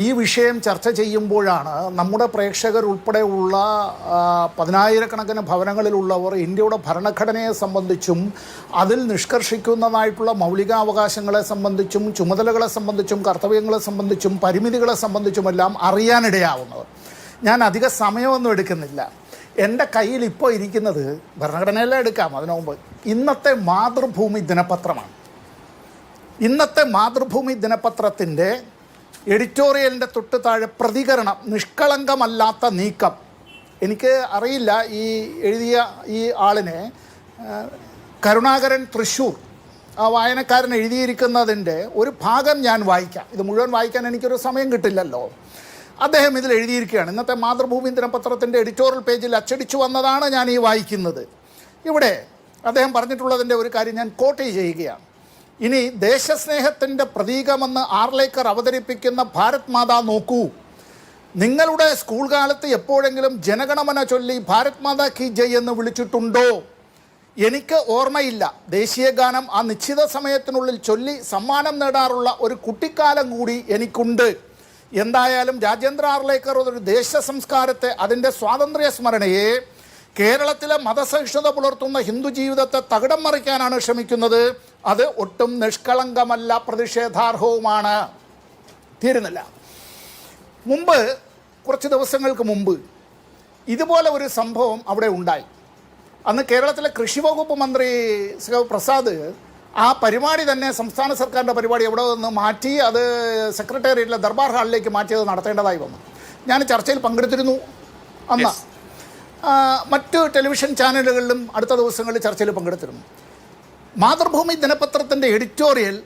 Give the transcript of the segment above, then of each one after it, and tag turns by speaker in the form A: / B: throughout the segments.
A: ഈ വിഷയം ചർച്ച ചെയ്യുമ്പോഴാണ് നമ്മുടെ പ്രേക്ഷകർ ഉൾപ്പെടെയുള്ള പതിനായിരക്കണക്കിന് ഭവനങ്ങളിലുള്ളവർ ഇന്ത്യയുടെ ഭരണഘടനയെ സംബന്ധിച്ചും അതിൽ നിഷ്കർഷിക്കുന്നതായിട്ടുള്ള മൗലികാവകാശങ്ങളെ സംബന്ധിച്ചും ചുമതലകളെ സംബന്ധിച്ചും കർത്തവ്യങ്ങളെ സംബന്ധിച്ചും പരിമിതികളെ സംബന്ധിച്ചുമെല്ലാം അറിയാനിടയാവുന്നത്. ഞാൻ അധിക സമയമൊന്നും എടുക്കുന്നില്ല. എൻ്റെ കയ്യിൽ ഇപ്പോൾ ഇരിക്കുന്നത് ഭരണഘടനയെല്ലാം എടുക്കാം, അതിനു മുമ്പ് ഇന്നത്തെ മാതൃഭൂമി ദിനപത്രമാണ്. ഇന്നത്തെ മാതൃഭൂമി ദിനപത്രത്തിൻ്റെ എഡിറ്റോറിയലിൻ്റെ തൊട്ട് താഴെ പ്രതികരണം, നിഷ്കളങ്കമല്ലാത്ത നീക്കം. എനിക്ക് അറിയില്ല ഈ എഴുതിയ ഈ ആളിനെ, കരുണാകരൻ തൃശ്ശൂർ, ആ വായനക്കാരൻ എഴുതിയിരിക്കുന്നതിൻ്റെ ഒരു ഭാഗം ഞാൻ വായിക്കാം. ഇത് മുഴുവൻ വായിക്കാൻ എനിക്കൊരു സമയം കിട്ടില്ലല്ലോ. അദ്ദേഹം ഇതിൽ എഴുതിയിരിക്കുകയാണ്. ഇന്നത്തെ മാതൃഭൂമി ദിനപത്രത്തിൻ്റെ എഡിറ്റോറിയൽ പേജിൽ അച്ചടിച്ചു വന്നതാണ് ഞാൻ ഈ വായിക്കുന്നത്. ഇവിടെ അദ്ദേഹം പറഞ്ഞിട്ടുള്ളതിൻ്റെ ഒരു കാര്യം ഞാൻ കോട്ട് ചെയ്യുകയാണ്. ഇനി ദേശസ്നേഹത്തിൻ്റെ പ്രതീകമെന്ന് ആർലേക്കർ അവതരിപ്പിക്കുന്ന ഭാരത് മാതാ നോക്കൂ. നിങ്ങളുടെ സ്കൂൾ കാലത്ത് എപ്പോഴെങ്കിലും ജനഗണമന ചൊല്ലി ഭാരത് മാതാ കി ജയ് എന്ന് വിളിച്ചിട്ടുണ്ടോ? എനിക്ക് ഓർമ്മയില്ല. ദേശീയ ഗാനം ആ നിശ്ചിത സമയത്തിനുള്ളിൽ ചൊല്ലി സമ്മാനം നേടാറുള്ള ഒരു കുട്ടിക്കാലം കൂടി എനിക്കുണ്ട്. എന്തായാലും രാജേന്ദ്ര ആർലേക്കർ ഒരു ദേശ സംസ്കാരത്തെ, അതിൻ്റെ സ്വാതന്ത്ര്യ സ്മരണയെ, കേരളത്തിലെ മതസഹിഷ്ണുത പുലർത്തുന്ന ഹിന്ദു ജീവിതത്തെ തകിടം മറിക്കാനാണ് ശ്രമിക്കുന്നത്. അത് ഒട്ടും നിഷ്കളങ്കമല്ല, പ്രതിഷേധാർഹവുമാണ്. തീരുന്നില്ല. മുമ്പ്, കുറച്ച് ദിവസങ്ങൾക്ക് മുമ്പ് ഇതുപോലെ ഒരു സംഭവം അവിടെ ഉണ്ടായി. അന്ന് കേരളത്തിലെ കൃഷി വകുപ്പ് മന്ത്രി പ്രസാദ് ആ പരിപാടി തന്നെ, സംസ്ഥാന സർക്കാരിൻ്റെ പരിപാടി എവിടെ നിന്ന് മാറ്റി അത് സെക്രട്ടേറിയറ്റിലെ ദർബാർ ഹാളിലേക്ക് മാറ്റിയത് നടത്തേണ്ടതായി വന്നു. ഞാൻ ചർച്ചയിൽ പങ്കെടുത്തിരുന്നു അന്ന്. മറ്റു ടെലിവിഷൻ ചാനലുകളിലും അടുത്ത ദിവസങ്ങളിൽ ചർച്ചയിൽ പങ്കെടുത്തിരുന്നു. മാതൃഭൂമി ദിനപത്രത്തിൻ്റെ എഡിറ്റോറിയൽ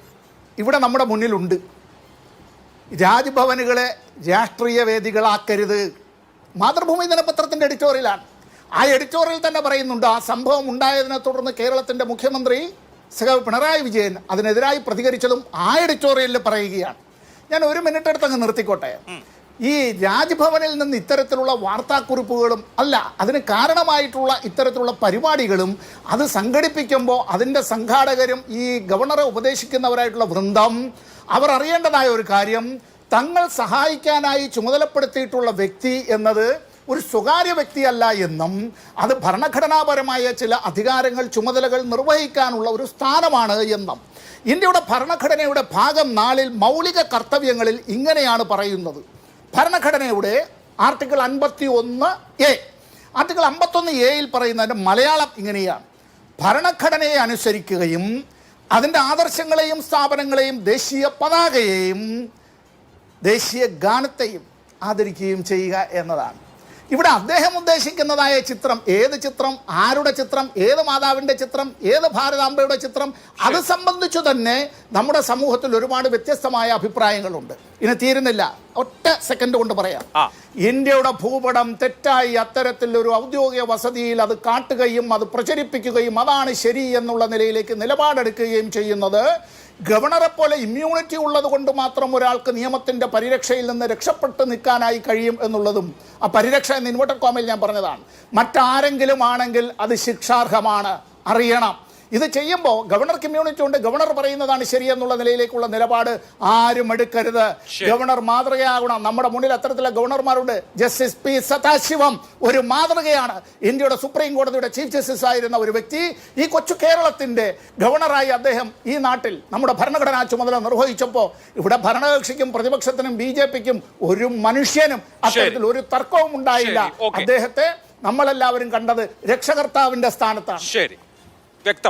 A: ഇവിടെ നമ്മുടെ മുന്നിലുണ്ട്. രാജ്ഭവനുകളെ രാഷ്ട്രീയ വേദികളാക്കരുത്. മാതൃഭൂമി ദിനപത്രത്തിൻ്റെ എഡിറ്റോറിയലാണ്. ആ എഡിറ്റോറിയൽ തന്നെ പറയുന്നുണ്ട്, ആ സംഭവം ഉണ്ടായതിനെ തുടർന്ന് കേരളത്തിൻ്റെ മുഖ്യമന്ത്രി പിണറായി വിജയൻ അതിനെതിരായി പ്രതികരിച്ചതും ആ എഡിറ്റോറിയലിൽ പറയുകയാണ്. ഞാൻ ഒരു മിനിറ്റ് എടുത്തങ്ങ് നിർത്തിക്കോട്ടെ. ഈ രാജ്ഭവനിൽ നിന്ന് ഇത്തരത്തിലുള്ള വാർത്താക്കുറിപ്പുകളും അല്ല, അതിന് കാരണമായിട്ടുള്ള ഇത്തരത്തിലുള്ള പരിപാടികളും അത് സംഘടിപ്പിക്കുമ്പോൾ അതിൻ്റെ സംഘാടകരും ഈ ഗവർണറെ ഉപദേശിക്കുന്നവരായിട്ടുള്ള വൃന്ദം അവർ അറിയേണ്ടതായ ഒരു കാര്യം, തങ്ങൾ സഹായിക്കാനായി ചുമതലപ്പെടുത്തിയിട്ടുള്ള വ്യക്തി എന്നത് ഒരു സ്വകാര്യ വ്യക്തിയല്ല എന്നും അത് ഭരണഘടനാപരമായ ചില അധികാരങ്ങൾ, ചുമതലകൾ നിർവഹിക്കാനുള്ള ഒരു സ്ഥാനമാണ് എന്നും. ഇന്ത്യയുടെ ഭരണഘടനയുടെ ഭാഗം 4 മൗലിക കർത്തവ്യങ്ങളിൽ ഇങ്ങനെയാണ് പറയുന്നത്. ഭരണഘടനയുടെ ആർട്ടിക്കിൾ 51A, ആർട്ടിക്കിൾ 51A പറയുന്നതിൻ്റെ മലയാളം ഇങ്ങനെയാണ്: ഭരണഘടനയെ അനുസരിക്കുകയും അതിൻ്റെ ആദർശങ്ങളെയും സ്ഥാപനങ്ങളെയും ദേശീയ പതാകയെയും ദേശീയ ഗാനത്തെയും ആദരിക്കുകയും ചെയ്യുക എന്നതാണ്. ഇവിടെ അദ്ദേഹം ഉദ്ദേശിക്കുന്നതായ ചിത്രം, ഏത് ചിത്രം, ആരുടെ ചിത്രം, ഏത് മാതാവിൻ്റെ ചിത്രം, ഏത് ഭാരതാംബയുടെ ചിത്രം, അത് സംബന്ധിച്ചു തന്നെ നമ്മുടെ സമൂഹത്തിൽ ഒരുപാട് വ്യത്യസ്തമായ അഭിപ്രായങ്ങളുണ്ട്. ഇനി തീരുന്നില്ല, ഒറ്റ സെക്കൻഡ് കൊണ്ട് പറയാം. ഇന്ത്യയുടെ ഭൂപടം തെറ്റായി അത്തരത്തിൽ ഒരു ഔദ്യോഗിക വസതിയിൽ അത് കാട്ടുകയും അത് പ്രചരിപ്പിക്കുകയും അതാണ് ശരി എന്നുള്ള നിലയിലേക്ക് നിലപാടെടുക്കുകയും ചെയ്യുന്നത് ഗവർണറെ പോലെ ഇമ്മ്യൂണിറ്റി ഉള്ളത് കൊണ്ട് മാത്രം ഒരാൾക്ക് നിയമത്തിൻ്റെ പരിരക്ഷയിൽ നിന്ന് രക്ഷപ്പെട്ട് നിൽക്കാനായി കഴിയും എന്നുള്ളതും, ആ പരിരക്ഷ എന്ന് ഇൻവെർട്ടഡ് കോമയിൽ ഞാൻ പറഞ്ഞതാണ്, മറ്റാരെങ്കിലും ആണെങ്കിൽ അത് ശിക്ഷാർഹമാണ്, അറിയണം. ഇത് ചെയ്യുമ്പോൾ ഗവർണർക്ക് ഇമ്മ്യൂണിറ്റി ഉണ്ട്, ഗവർണർ പറയുന്നതാണ് ശരിയെന്നുള്ള നിലയിലേക്കുള്ള നിലപാട് ആരും എടുക്കരുത്. ഗവർണർ മാതൃകയാകണം. നമ്മുടെ മുന്നിൽ അത്തരത്തിലുള്ള ഗവർണർമാരുണ്ട്. ജസ്റ്റിസ് പി സദാശിവം ഒരു മാതൃകയാണ്. ഇന്ത്യയുടെ സുപ്രീം കോടതിയുടെ ചീഫ് ജസ്റ്റിസ് ആയിരുന്ന ഒരു വ്യക്തി. ഈ കൊച്ചു കേരളത്തിൻ്റെ ഗവർണറായി അദ്ദേഹം ഈ നാട്ടിൽ നമ്മുടെ ഭരണഘടനാ ചുമതല നിർവഹിച്ചപ്പോൾ ഇവിടെ ഭരണകക്ഷിക്കും പ്രതിപക്ഷത്തിനും BJPക്കും ഒരു മനുഷ്യനും അത്തരത്തിൽ ഒരു തർക്കവും ഉണ്ടായില്ല. അദ്ദേഹത്തെ നമ്മളെല്ലാവരും കണ്ടത് രക്ഷകർത്താവിൻ്റെ സ്ഥാനത്താണ്.
B: ശരി, വ്യക്തം.